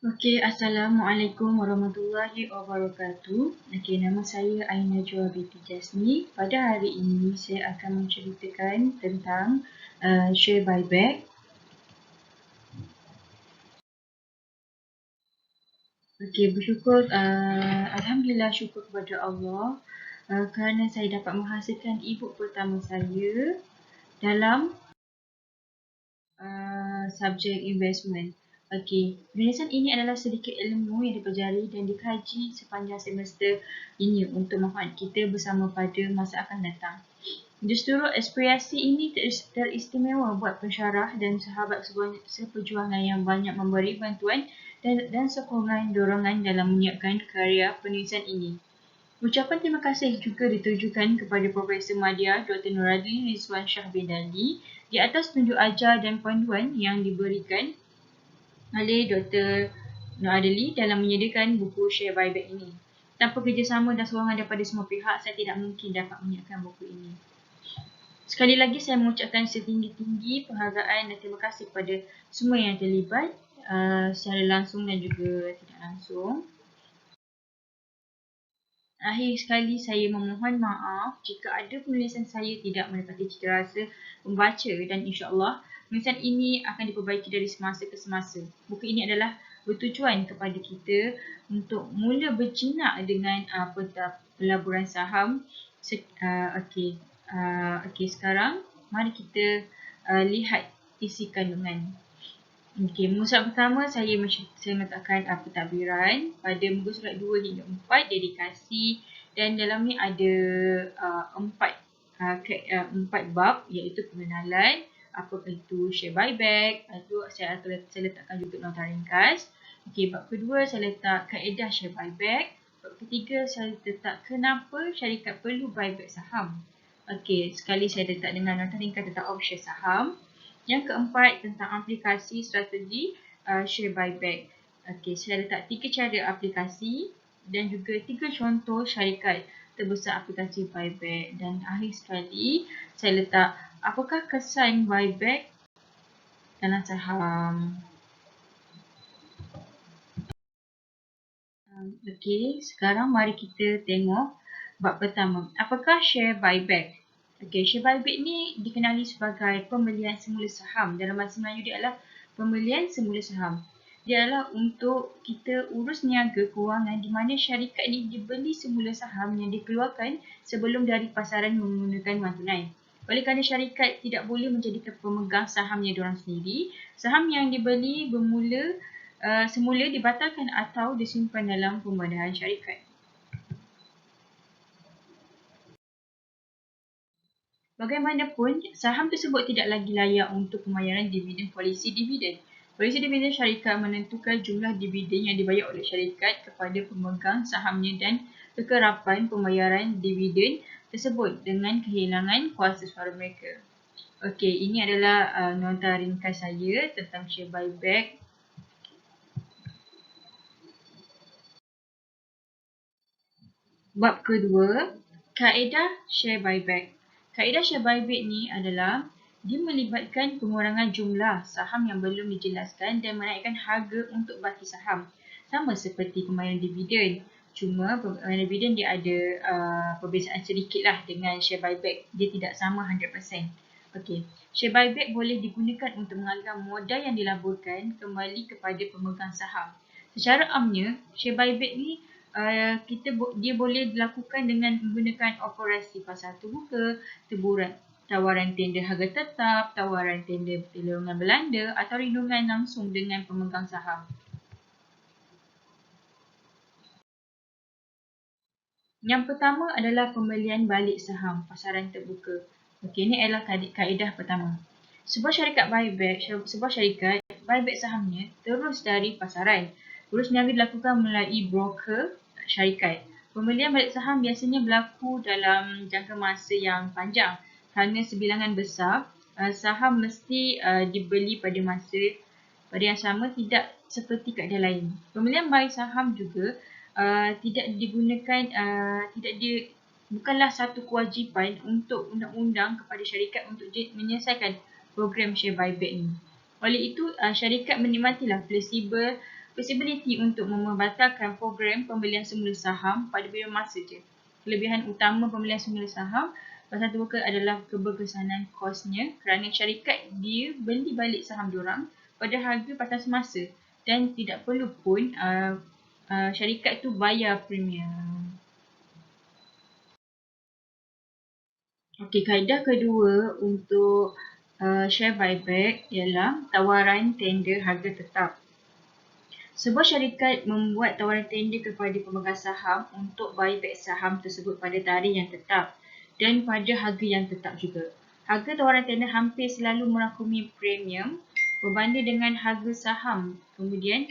Okey, Assalamualaikum warahmatullahi wabarakatuh. Okey, nama saya Aina Joa binti Jasni. Pada hari ini saya akan menceritakan tentang share buyback. Okey, Alhamdulillah syukur kepada Allah kerana saya dapat menghasilkan ibu pertama saya dalam subjek investment. Okey, penulisan ini adalah sedikit ilmu yang dipelajari dan dikaji sepanjang semester ini untuk manfaat kita bersama pada masa akan datang. Justru aspirasi ini teristimewa buat pensyarah dan sahabat seperjuangan yang banyak memberi bantuan dan sokongan dorongan dalam menyiapkan karya penulisan ini. Ucapan terima kasih juga ditujukan kepada Profesor Madya Dr. Nuradli Rizwan Shah bin Dali di atas tunjuk ajar dan panduan yang diberikan oleh Dr. Nuradli dalam menyediakan buku share buyback ini. Tanpa kerjasama dan sokongan daripada semua pihak, saya tidak mungkin dapat menyiapkan buku ini. Sekali lagi saya mengucapkan setinggi-tinggi penghargaan dan terima kasih kepada semua yang terlibat secara langsung dan juga tidak langsung. Akhir sekali saya memohon maaf jika ada penulisan saya tidak mendapati citarasa pembaca dan insya-Allah penulisan ini akan diperbaiki dari semasa ke semasa. Buku ini adalah bertujuan kepada kita untuk mula berjinak dengan pelaburan saham. Okey, sekarang mari kita lihat isi kandungan. Okey, muka surat pertama saya meletakkan pentadbiran pada muka surat 2 hingga 4 dedikasi dan dalam ni ada empat bab iaitu pengenalan, apakah itu share buyback, itu saya letakkan juga nota ringkas. Okey, bab kedua saya letak kaedah share buyback. Bab ketiga saya letak kenapa syarikat perlu buyback saham. Okey, sekali saya letak dengan nota ringkas tentang option saham. Yang keempat tentang aplikasi strategi share buyback. Okey, saya letak 3 cara aplikasi dan juga 3 contoh syarikat terbesar aplikasi buyback. Dan akhir sekali saya letak apakah kesan buyback dalam saham. Okey, sekarang mari kita tengok bab pertama. Apakah share buyback? Okey, share buyback ni dikenali sebagai pembelian semula saham. Dalam bahasa Melayu dia adalah pembelian semula saham. Dia adalah untuk kita urus niaga kewangan di mana syarikat ni dibeli semula saham yang dikeluarkan sebelum dari pasaran menggunakan wang tunai. Oleh kerana syarikat tidak boleh menjadikan pemegang sahamnya diorang sendiri, saham yang dibeli semula dibatalkan atau disimpan dalam pembedahan syarikat. Bagaimanapun, saham tersebut tidak lagi layak untuk pembayaran dividen polisi dividen. Polisi dividen syarikat menentukan jumlah dividen yang dibayar oleh syarikat kepada pemegang sahamnya dan kekerapan pembayaran dividen tersebut dengan kehilangan kuasa suara mereka. Okey, ini adalah nota ringkas saya tentang share buyback. Bab kedua, kaedah share buyback. Kaedah share buyback ni adalah dia melibatkan pengurangan jumlah saham yang belum dijelaskan dan menaikkan harga untuk baki saham. Sama seperti pembayaran dividen. Cuma pembayaran dividen dia ada perbezaan sedikit lah dengan share buyback. Dia tidak sama 100%. Okey, share buyback boleh digunakan untuk mengalihkan modal yang dilaburkan kembali kepada pemegang saham. Secara amnya, share buyback ni dia boleh dilakukan dengan menggunakan operasi pasar terbuka, tawaran tender harga tetap, tawaran tender perlindungan belanda atau lindungan langsung dengan pemegang saham. Yang pertama adalah pembelian balik saham pasaran terbuka. Okey, ini adalah kaedah pertama. Sebuah syarikat buyback sahamnya terus dari pasaran. Urus niaga dilakukan melalui broker syarikat. Pembelian balik saham biasanya berlaku dalam jangka masa yang panjang kerana sebilangan besar saham mesti dibeli pada yang sama, tidak seperti kaedah lain. Pembelian buy saham juga bukanlah satu kewajipan untuk undang-undang kepada syarikat untuk menyelesaikan program share buyback ini. Oleh itu, syarikat menikmatilah fleksibel flexibility untuk membatalkan program pembelian semula saham pada bidang masa je. Kelebihan utama pembelian semula saham pasal terbuka adalah keberkesanan kosnya kerana syarikat dia beli balik saham diorang pada harga batas masa dan tidak perlu pun syarikat tu bayar premium. Okey, kaedah kedua untuk share buyback ialah tawaran tender harga tetap. Sebuah syarikat membuat tawaran tender kepada pemegang saham untuk buyback saham tersebut pada tarikh yang tetap dan pada harga yang tetap juga. Harga tawaran tender hampir selalu merangkumi premium berbanding dengan harga saham. Kemudian,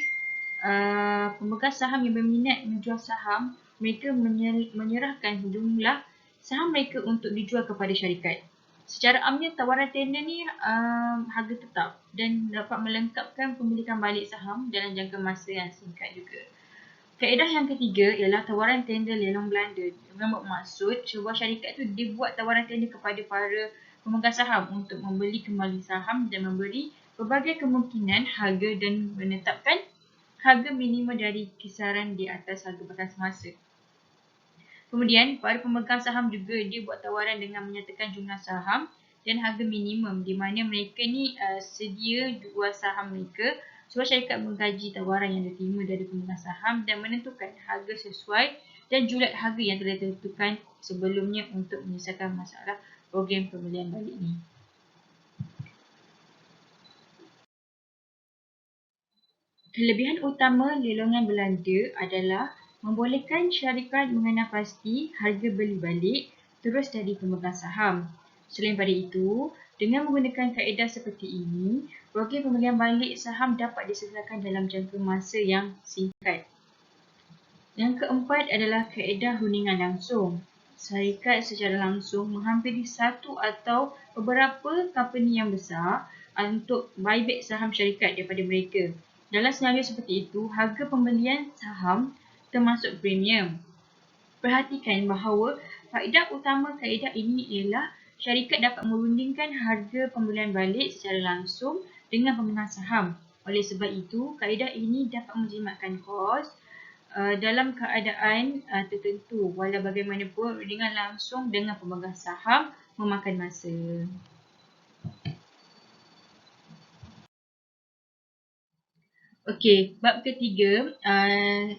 pemegang saham yang berminat menjual saham, mereka menyerahkan jumlah saham mereka untuk dijual kepada syarikat. Secara amnya tawaran tender ni harga tetap dan dapat melengkapkan pemilikan balik saham dalam jangka masa yang singkat juga. Kaedah yang ketiga ialah tawaran tender lelong Belanda. Yang bermaksud sebuah syarikat tu dia buat tawaran tender kepada para pemegang saham untuk membeli kembali saham dan memberi berbagai kemungkinan harga dan menetapkan harga minimum dari kisaran di atas harga batas masa. Kemudian, para pemegang saham juga dia buat tawaran dengan menyatakan jumlah saham dan harga minimum di mana mereka ni sedia jual saham mereka. Sebuah syarikat mengkaji tawaran yang diterima dari pemegang saham dan menentukan harga sesuai dan julat harga yang telah ditentukan sebelumnya untuk menyelesaikan masalah program pembelian balik ni. Kelebihan utama lelongan Belanda adalah membolehkan syarikat mengenal pasti harga beli balik terus dari pemegang saham. Selain pada itu, dengan menggunakan kaedah seperti ini, program pembelian balik saham dapat diselesaikan dalam jangka masa yang singkat. Yang keempat adalah kaedah rundingan langsung. Syarikat secara langsung menghampiri satu atau beberapa company yang besar untuk buyback saham syarikat daripada mereka. Dalam senario seperti itu, harga pembelian saham termasuk premium. Perhatikan bahawa faedah utama kaedah ini ialah syarikat dapat merundingkan harga pembelian balik secara langsung dengan pemegang saham. Oleh sebab itu, kaedah ini dapat menjimatkan kos dalam keadaan tertentu. Walau bagaimanapun, rundingan langsung dengan pemegang saham memakan masa. Okey, bab ketiga,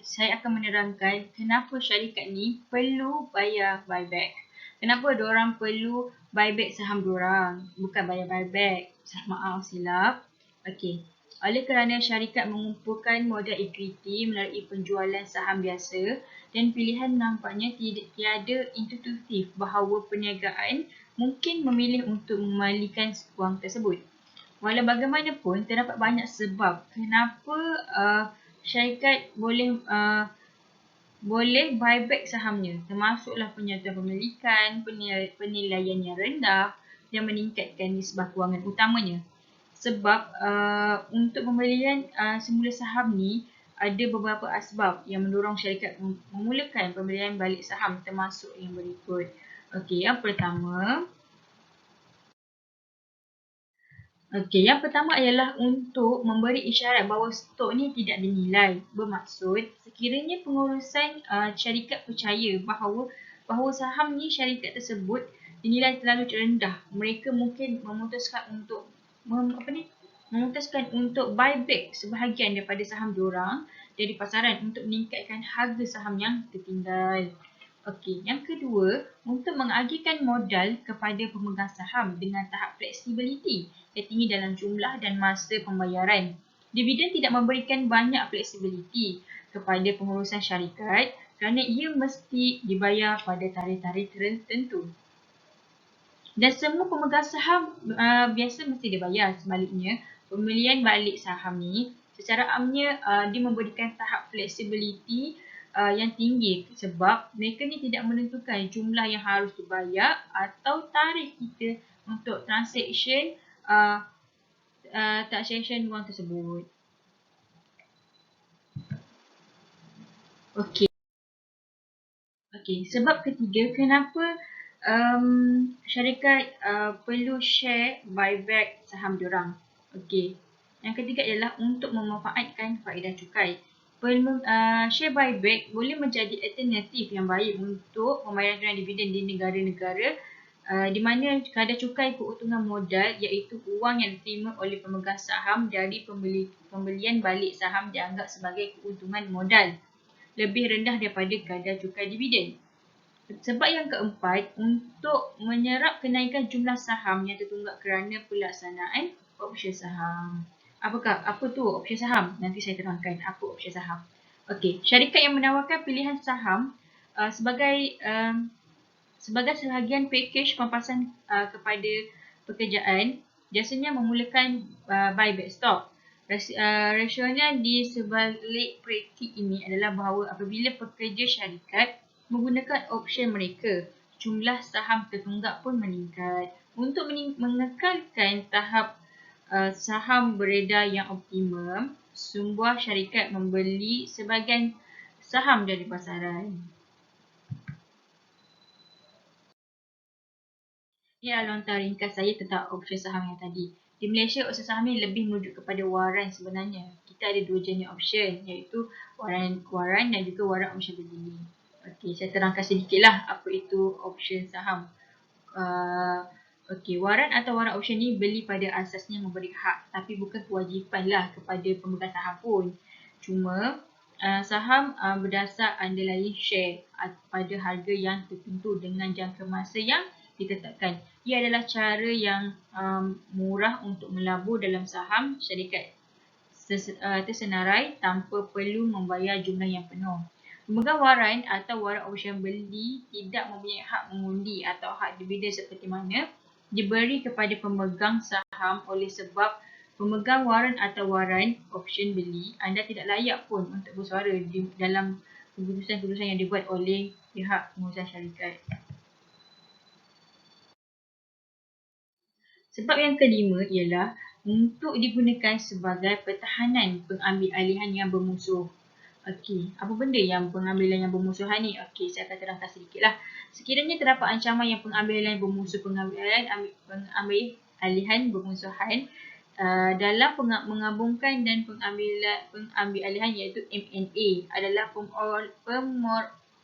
saya akan menerangkan kenapa syarikat ni perlu bayar buyback. Kenapa diorang perlu buyback saham diorang, bukan bayar buyback. Maaf, silap. Okey, oleh kerana syarikat mengumpulkan modal equity melalui penjualan saham biasa dan pilihan nampaknya tiada intuitif bahawa perniagaan mungkin memilih untuk mengembalikan wang tersebut. Walau bagaimanapun, terdapat banyak sebab kenapa syarikat boleh buyback sahamnya, termasuklah penyertaan pemilikan, penilaian yang rendah dan meningkatkan nisbah kewangan utamanya. Sebab untuk pembelian semula saham ni ada beberapa asbab yang mendorong syarikat memulakan pembelian balik saham, termasuk yang berikut. Okey, yang pertama yang pertama ialah untuk memberi isyarat bahawa stok ni tidak dinilai. Bermaksud, sekiranya pengurusan syarikat percaya bahawa saham ni syarikat tersebut dinilai terlalu rendah, mereka mungkin memutuskan untuk buyback sebahagian daripada saham diorang dari pasaran untuk meningkatkan harga saham yang tertinggal. Okey, yang kedua, untuk mengagihkan modal kepada pemegang saham dengan tahap flexibility yang tinggi dalam jumlah dan masa pembayaran. Dividen tidak memberikan banyak flexibility kepada pengurusan syarikat kerana ia mesti dibayar pada tarikh-tarikh tertentu. Dan semua pemegang saham biasa mesti dibayar. Sebaliknya, pembelian balik saham ni secara amnya dia memberikan tahap flexibility yang tinggi sebab mereka ni tidak menentukan jumlah yang harus dibayar atau tarikh kita untuk transaction wang tersebut. Okey, sebab ketiga kenapa syarikat perlu share buyback saham diorang. Okey, Yang ketiga ialah untuk memanfaatkan faedah cukai. Share buyback boleh menjadi alternatif yang baik untuk pembayaran dividen di negara-negara di mana kadar cukai keuntungan modal iaitu wang yang diterima oleh pemegang saham dari pembelian balik saham dianggap sebagai keuntungan modal lebih rendah daripada kadar cukai dividen. Sebab yang keempat, untuk menyerap kenaikan jumlah saham yang tertunggak kerana pelaksanaan option saham. Apa tu option saham? Nanti saya terangkan apa option saham. Okey, syarikat yang menawarkan pilihan saham sebagai sebahagian pakej pampasan kepada pekerjaan biasanya memulakan buyback stock. Rasionya di sebalik praktik ini adalah bahawa apabila pekerja syarikat menggunakan option mereka, jumlah saham tertunggak pun meningkat. Untuk mengekalkan tahap saham beredar yang optimum, sebuah syarikat membeli sebahagian saham dari pasaran. Ya, lontar ringkas saya tentang option saham yang tadi. Di Malaysia, option saham ni lebih merujuk kepada waran sebenarnya. Kita ada dua jenis option, iaitu waran dan juga waran option berdiri. Okey, saya terangkan sedikitlah apa itu option saham. Waran atau waran option ni beli pada asasnya memberi hak, tapi bukan kewajipan lah kepada pemegang saham pun. Cuma saham berdasar underlying share pada harga yang tertentu dengan jangka masa yang ditetapkan. Ia adalah cara yang murah untuk melabur dalam saham syarikat tersenarai tanpa perlu membayar jumlah yang penuh. Pemegang waran atau waran option beli tidak mempunyai hak mengundi atau hak dividen seperti mana diberi kepada pemegang saham. Oleh sebab pemegang waran atau waran option beli, anda tidak layak pun untuk bersuara dalam keputusan-keputusan yang dibuat oleh pihak pengurusan syarikat. Sebab yang kelima ialah untuk digunakan sebagai pertahanan pengambil alihan yang bermusuh. Okey, apa benda yang pengambilan yang bermusuhan ni? Okey, saya akan terangkan sedikitlah. Sekiranya terdapat ancaman yang pengambilan bermusuh pengambil alihan bermusuhan dalam menggabungkan dan pengambil alihan iaitu M&A adalah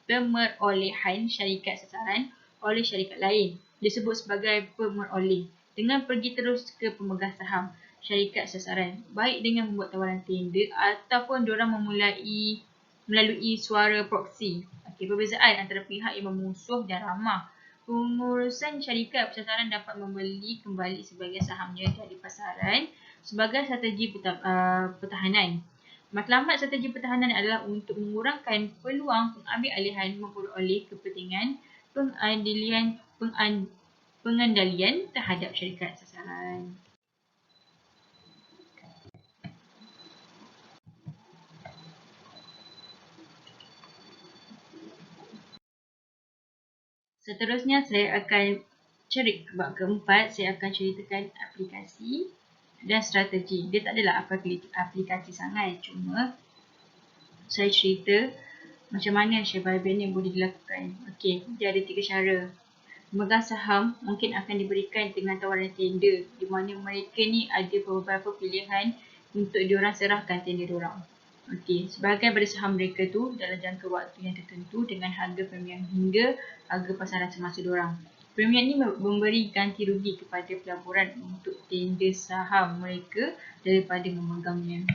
pemerolehan syarikat sasaran oleh syarikat lain. Disebut sebagai pemeroleh. Dengan pergi terus ke pemegang saham syarikat sasaran, baik dengan membuat tawaran tender ataupun diorang melalui suara proksi. Okey, perbezaan antara pihak yang bermusuh dan ramah. Pengurusan syarikat sasaran dapat membeli kembali sebagian sahamnya dari pasaran sebagai strategi pertahanan. Matlamat strategi pertahanan adalah untuk mengurangkan peluang pengambil alihan memperoleh kepentingan pengendalian terhadap syarikat sasaran. Seterusnya saya akan bab keempat, saya akan ceritakan aplikasi dan strategi. Dia tak adalah aplikasi sangat, cuma saya cerita macam mana share buyback ni boleh dilakukan. Okey, dia ada 3 cara. Pemegang saham mungkin akan diberikan dengan tawaran tender di mana mereka ni ada beberapa pilihan untuk diorang serahkan tender diorang. Okey, sebahagian pada saham mereka tu dalam jangka waktu yang tertentu dengan harga premium hingga harga pasaran semasa diorang. Premium ni memberi ganti rugi kepada pelaburan untuk tender saham mereka daripada memegangnya.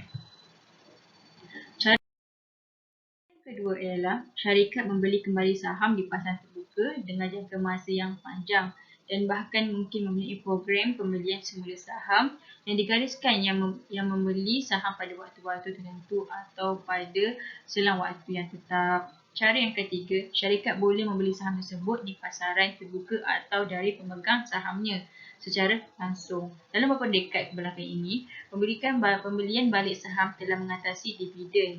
Kedua ialah syarikat membeli kembali saham di pasaran terbuka dengan jangka masa yang panjang dan bahkan mungkin mempunyai program pembelian semula saham yang digariskan yang membeli saham pada waktu-waktu tertentu atau pada selang waktu yang tetap. Cara yang ketiga, syarikat boleh membeli saham tersebut di pasaran terbuka atau dari pemegang sahamnya secara langsung. Dalam beberapa dekad kebelakang ini, pembelian balik saham telah mengatasi dividen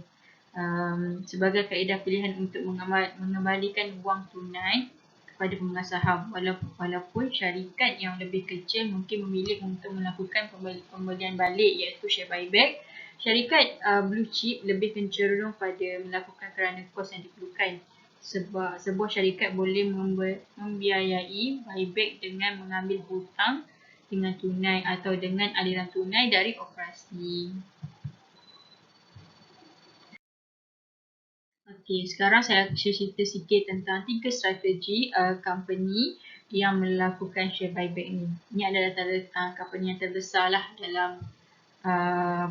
sebagai kaedah pilihan untuk mengembalikan wang tunai kepada pemegang saham, walaupun syarikat yang lebih kecil mungkin memilih untuk melakukan pembelian balik iaitu share buyback. Syarikat blue chip lebih cenderung pada melakukan kerana kos yang diperlukan. Sebab sebuah syarikat boleh membiayai buyback dengan mengambil hutang dengan tunai atau dengan aliran tunai dari operasi. Okey, sekarang saya cerita sikit tentang 3 strategi company yang melakukan share buyback ni. Ini adalah company yang terbesar lah dalam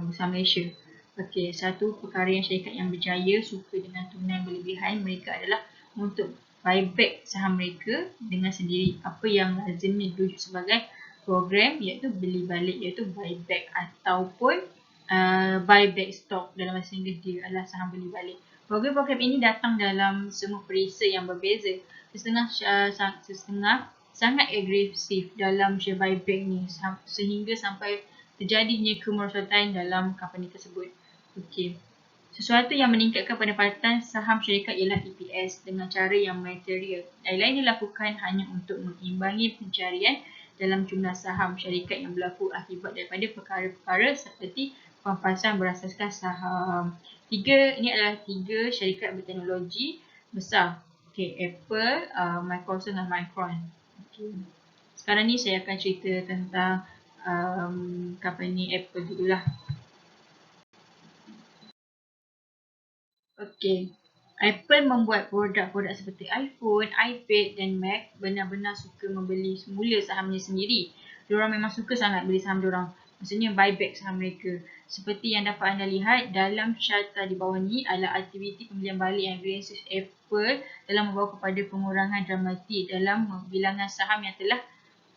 bursa Malaysia. Okey, satu perkara yang syarikat yang berjaya suka dengan tunai berlebihan mereka adalah untuk buyback saham mereka dengan sendiri. Apa yang lazimnya dirujuk sebagai program iaitu beli balik, iaitu buyback ataupun buyback stock. Dalam bahasa Inggeris dia adalah saham beli balik. Program-program ini datang dalam semua perisa yang berbeza. Setengah sangat agresif dalam share buyback ni sehingga sampai terjadinya kemerosotan dalam company tersebut. Okey. Sesuatu yang meningkatkan pendapatan saham syarikat ialah EPS dengan cara yang material. Lain-lain dilakukan hanya untuk mengimbangi pencarian dalam jumlah saham syarikat yang berlaku akibat daripada perkara-perkara seperti pampasan berasaskan saham. Ini adalah 3 syarikat berteknologi besar. Okey, Apple, Microsoft dan Micron. Okay. Sekarang ni saya akan cerita tentang company Apple dululah. Okey. Apple membuat produk-produk seperti iPhone, iPad dan Mac benar-benar suka membeli semula sahamnya sendiri. Diorang memang suka sangat beli saham diorang. Maksudnya buyback saham mereka. Seperti yang dapat anda lihat dalam carta di bawah ni adalah aktiviti pembelian balik yang agresif Apple dalam membawa kepada pengurangan dramatik dalam bilangan saham yang telah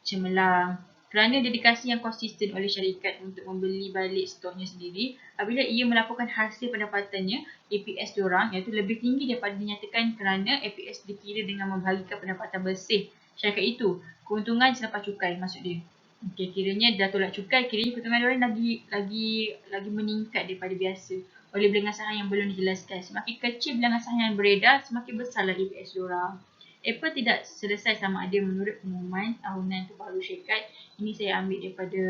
cemerlang. Kerana dedikasi yang konsisten oleh syarikat untuk membeli balik stoknya sendiri, apabila ia melaporkan hasil pendapatannya, EPS diorang iaitu lebih tinggi daripada dinyatakan kerana EPS dikira dengan membahagikan pendapatan bersih syarikat itu. Keuntungan selepas cukai maksud dia. Okey, kiranya dah tolak cukai, kiranya keuntungan diorang lagi meningkat daripada biasa oleh bilangan saham yang belum dijelaskan. Semakin kecil bilangan saham yang beredar, semakin besarlah EPS diorang. Apple tidak selesai sama ada menurut pengumuman tahunan terbaru syarikat. Ini saya ambil daripada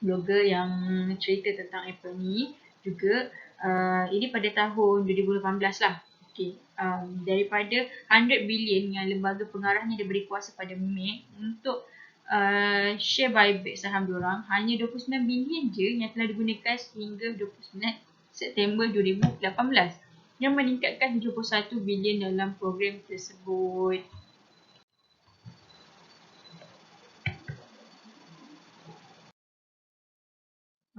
blogger yang cerita tentang Apple ni juga. Ini pada tahun 2018 lah. Okay. Daripada 100 bilion yang lembaga pengarahnya diberi kuasa pada Mei untuk share buyback saham diorang, hanya 29 bilion je yang telah digunakan sehingga 29 September 2018 yang meningkatkan 71 bilion dalam program tersebut.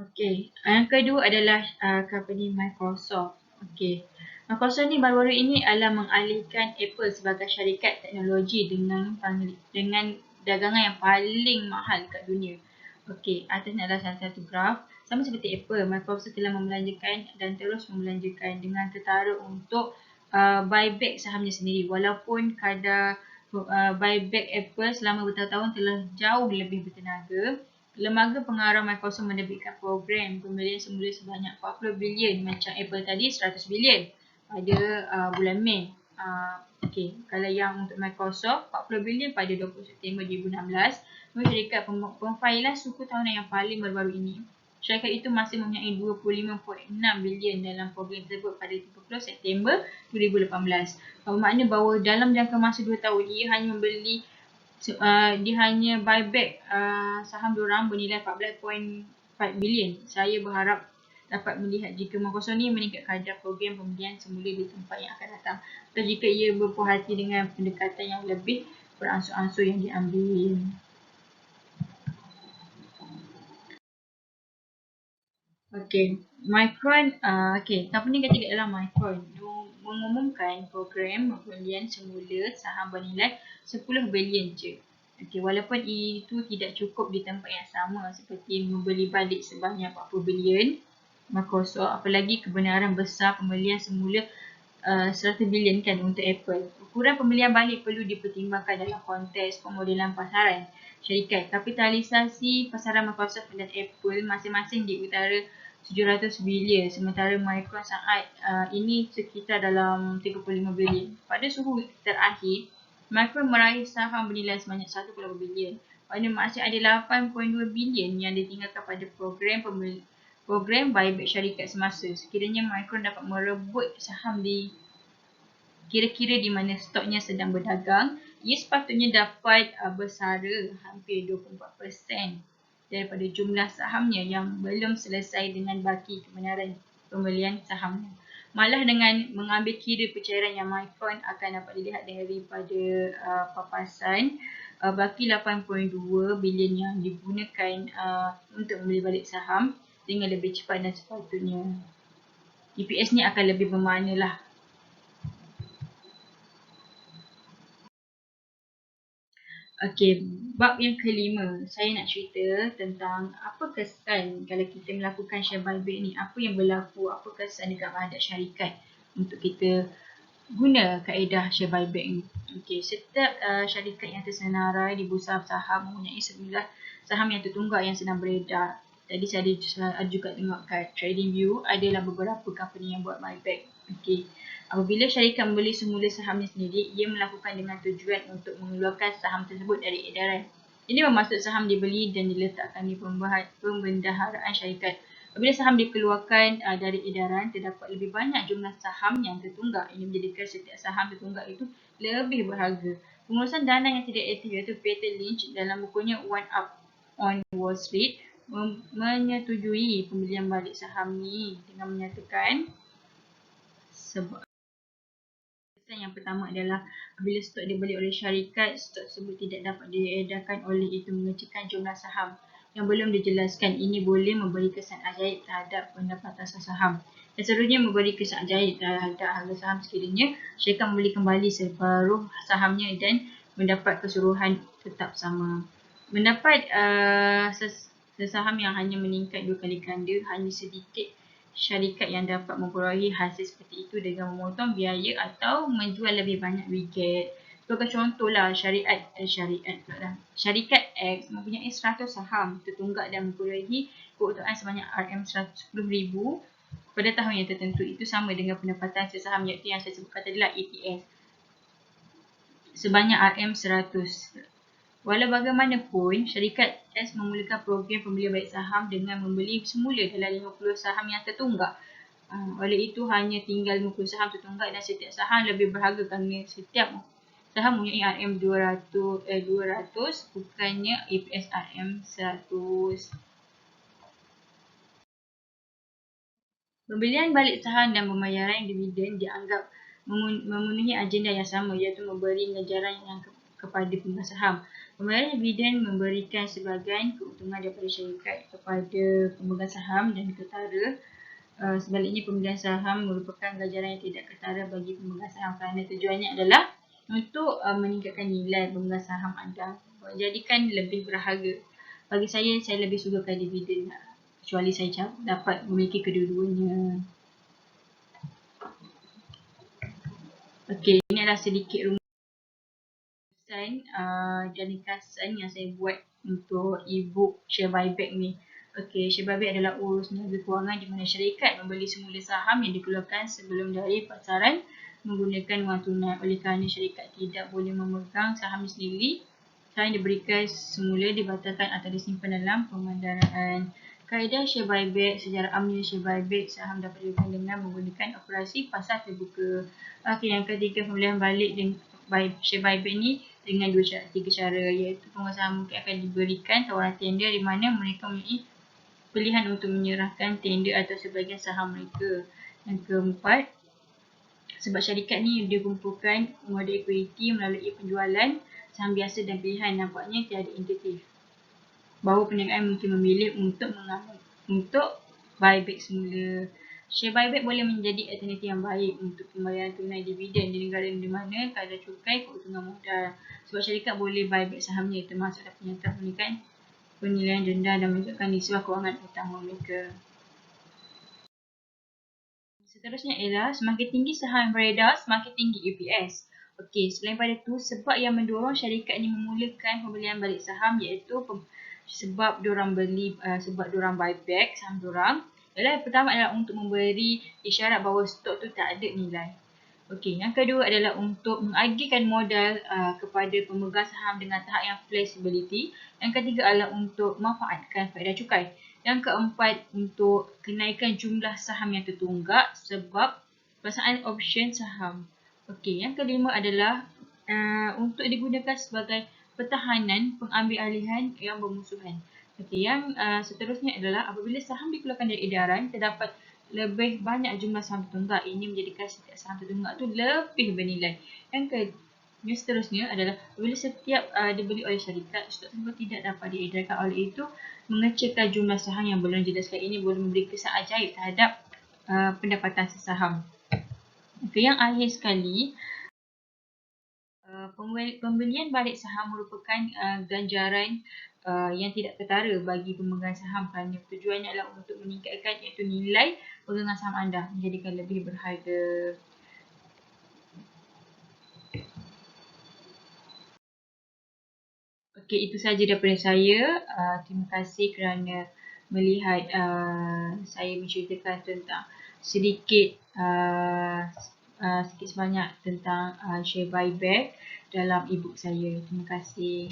Okey, yang kedua adalah company Microsoft. Okey, Microsoft ni baru-baru ini adalah mengalihkan Apple sebagai syarikat teknologi dengan dagangan yang paling mahal kat dunia. Okey, atas ni adalah salah satu graf. Sama seperti Apple, Microsoft telah membelanjakan dan terus membelanjakan dengan ketara untuk buyback sahamnya sendiri. Walaupun kadar buyback Apple selama bertahun-tahun telah jauh lebih bertenaga, lembaga pengarah Microsoft menerbitkan program pembelian semula sebanyak 40 bilion macam Apple tadi 100 bilion pada bulan Mei. Okey, kalau yang untuk Microsoft 40 bilion pada 20 September 2016, syarikat pemfailan suku tahunan yang paling baru-baru ini. Syarikat itu masih mempunyai 25.6 bilion dalam program tersebut pada 30 September 2018. Bermakna bahawa dalam jangka masa 2 tahun ia hanya membeli dia hanya buyback saham diorang bernilai 14.4 bilion. Saya berharap dapat melihat jika Microsoft ni meningkat kadar program pembelian semula di tempat yang akan datang, atau jika ia berpuas hati dengan pendekatan yang lebih beransur-ansur yang diambil. Okey, Micron, company ketiga adalah Micron mengumumkan program pembelian semula saham bernilai 10 bilion je. Okey, walaupun itu tidak cukup di tempat yang sama seperti membeli balik sebanyak 40 bilion Microsoft, apalagi kebenaran besar pembelian semula 100 bilion kan untuk Apple. Ukuran pembelian balik perlu dipertimbangkan dalam konteks pemodelan pasaran syarikat. Kapitalisasi pasaran Microsoft dan Apple masing-masing di utara 700 bilion, sementara Micron saat ini sekitar dalam 35 bilion. Pada suhu terakhir, Micron meraih saham bernilai sebanyak 1.8 bilion. Pada masih ada 8.2 bilion yang ditinggalkan pada program buyback syarikat semasa. Sekiranya Micron dapat merebut saham di kira-kira di mana stoknya sedang berdagang, ia sepatutnya dapat bersara hampir 24% daripada jumlah sahamnya yang belum selesai dengan baki kebenaran pembelian sahamnya. Malah dengan mengambil kira pencairan yang mikron akan dapat dilihat daripada papasan baki 8.2 bilion yang digunakan untuk membeli balik saham dengan lebih cepat dan sepatutnya. EPS ni akan lebih bermakna lah. Okey, bab yang kelima, saya nak cerita tentang apa kesan kalau kita melakukan share buyback ni, apa yang berlaku, apa kesan dekat menghadap syarikat untuk kita guna kaedah share buyback ni. Okey, setiap syarikat yang tersenarai di bursa saham mempunyai sejumlah saham yang tertunggak yang sedang beredar. Tadi saya ada juga tengok kat TradingView, adalah beberapa company yang buat buyback. Okey. Apabila syarikat membeli semula sahamnya sendiri, ia melakukan dengan tujuan untuk mengeluarkan saham tersebut dari edaran. Ini bermaksud saham dibeli dan diletakkan di pembendaharaan syarikat. Apabila saham dikeluarkan dari edaran, terdapat lebih banyak jumlah saham yang tertunggak. Ini menjadikan setiap saham tertunggak itu lebih berharga. Pengurusan dana yang tidak aktif iaitu Peter Lynch dalam bukunya One Up on Wall Street menyetujui pembelian balik saham ni dengan menyatakan sebab yang pertama adalah apabila stok dibeli oleh syarikat, stok tersebut tidak dapat diedarkan oleh itu mengecilkan jumlah saham yang belum dijelaskan. Ini boleh memberi kesan ajaib terhadap pendapatan saham. Dan seterusnya memberi kesan ajaib terhadap harga saham sekiranya syarikat membeli kembali separuh sahamnya dan mendapat keseluruhan tetap sama. Mendapat sesaham yang hanya meningkat 2 kali ganda, hanya sedikit syarikat yang dapat memperolehi hasil seperti itu dengan memotong biaya atau menjual lebih banyak wiget. Sebagai contohlah, syarikat X mempunyai 100 saham tertunggak dan memperolehi keuntungan sebanyak RM110,000 pada tahun yang tertentu. Itu sama dengan pendapatan sesaham iaitu yang saya sebutkan tadi lah EPS sebanyak RM100. Walau bagaimanapun, syarikat S memulakan program pembelian balik saham dengan membeli semula dalam 50 saham yang tertunggak. Oleh itu, hanya tinggal 50 saham tertunggak dan setiap saham lebih berharga kerana setiap saham mempunyai RM200 bukannya EPS RM100. Pembelian balik saham dan pembayaran dividen dianggap memenuhi agenda yang sama iaitu memberi ganjaran yang kepada pemegang saham. Pembayaran dividen memberikan sebahagian keuntungan daripada syarikat kepada pemegang saham dan ketara. Sebaliknya, pembelian saham merupakan ganjaran yang tidak ketara bagi pemegang saham kerana tujuannya adalah untuk meningkatkan nilai pemegang saham anda, menjadikan lebih berharga. Bagi saya lebih sukakan dividen kecuali saya dapat memiliki kedua-duanya. Okey, ini adalah sedikit dan ringkasan yang saya buat untuk e-book share buyback ni. Okey, share buyback adalah urus niaga kewangan di mana syarikat membeli semula saham yang dikeluarkan sebelum dari pasaran menggunakan wang tunai. Oleh kerana syarikat tidak boleh memegang saham sendiri, saham yang diberikan semula dibatalkan atau disimpan dalam pemandaraan. Kaedah share buyback, sejarah amnya share buyback, saham dapat dilakukan dengan menggunakan operasi pasar terbuka. Okey, yang ketiga, pembelian balik dan share buyback ni dengan tiga cara, iaitu pengusaha mungkin akan diberikan tawaran tender di mana mereka mempunyai pilihan untuk menyerahkan tender atau sebahagian saham mereka. Yang keempat, sebab syarikat ni dia kumpulkan modal equity melalui penjualan saham biasa dan pilihan, nampaknya tiada insentif bahawa perniagaan mungkin memilih untuk buyback semula. Share buyback boleh menjadi alternatif yang baik untuk pembayaran tunai dividen di negara di mana kadar cukai keuntungan modal. Sebab syarikat boleh buyback sahamnya termasuk penyertaan meningkatkan penilaian rendah dan menunjukkan nisbah kewangan utama mereka. Seterusnya ialah semakin tinggi saham beredar, semakin tinggi EPS. Okey, selain pada itu, sebab yang mendorong syarikat ini memulakan pembelian balik saham iaitu sebab diorang buyback saham diorang. Yang pertama adalah untuk memberi isyarat bahawa stok tu tak ada nilai. Okey, yang kedua adalah untuk mengagihkan modal kepada pemegang saham dengan tahap yang flexibility. Yang ketiga adalah untuk memanfaatkan faedah cukai. Yang keempat, untuk kenaikan jumlah saham yang tertunggak sebab pelaksanaan option saham. Okey, yang kelima adalah untuk digunakan sebagai pertahanan pengambil alihan yang bermusuhan. Okey, yang seterusnya adalah apabila saham dikeluarkan dari edaran, terdapat lebih banyak jumlah saham tertunggak. Ini menjadikan setiap saham tertunggak tu lebih bernilai. Yang seterusnya adalah apabila setiap dibeli oleh syarikat, stok tersebut tidak dapat diedarkan, oleh itu mengecilkan jumlah saham yang belum dijelaskan. Ini boleh memberi kesan ajaib terhadap pendapatan sesaham. Okey, yang akhir sekali, pembelian balik saham merupakan ganjaran yang tidak ketara bagi pemegang saham, kerana tujuannya adalah untuk meningkatkan iaitu nilai pegangan saham anda, menjadikan lebih berharga. Okey, itu sahaja daripada saya. Terima kasih kerana melihat saya menceritakan tentang sedikit sedikit sebanyak tentang share buyback dalam e-book saya. Terima kasih.